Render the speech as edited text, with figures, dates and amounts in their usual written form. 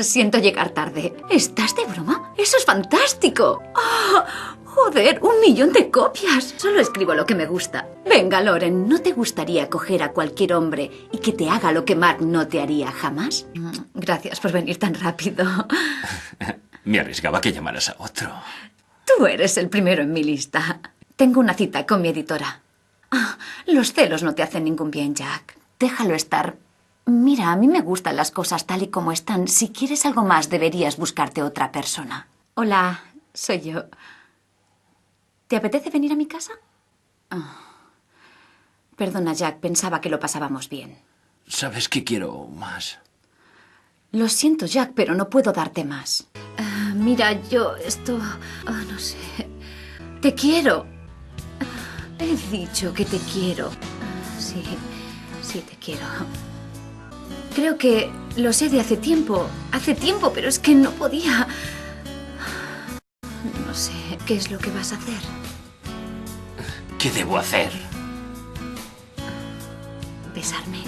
Siento llegar tarde. ¿Estás de broma? ¡Eso es fantástico! ¡Oh, joder! ¡1.000.000 de copias! Solo escribo lo que me gusta. Venga, Loren, ¿no te gustaría coger a cualquier hombre y que te haga lo que Mark no te haría jamás? Gracias por venir tan rápido. Me arriesgaba que llamaras a otro. Tú eres el primero en mi lista. Tengo una cita con mi editora. Los celos no te hacen ningún bien, Jack. Déjalo estar. Mira, a mí me gustan las cosas tal y como están. Si quieres algo más, deberías buscarte otra persona. Hola, soy yo. ¿Te apetece venir a mi casa? Perdona, Jack, pensaba que lo pasábamos bien. ¿Sabes qué quiero más? Lo siento, Jack, pero no puedo darte más. Mira, no sé. Te quiero. He dicho que te quiero. Sí, te quiero. Creo que lo sé de hace tiempo, pero es que no podía. No sé, ¿qué es lo que vas a hacer? ¿Qué debo hacer? Besarme.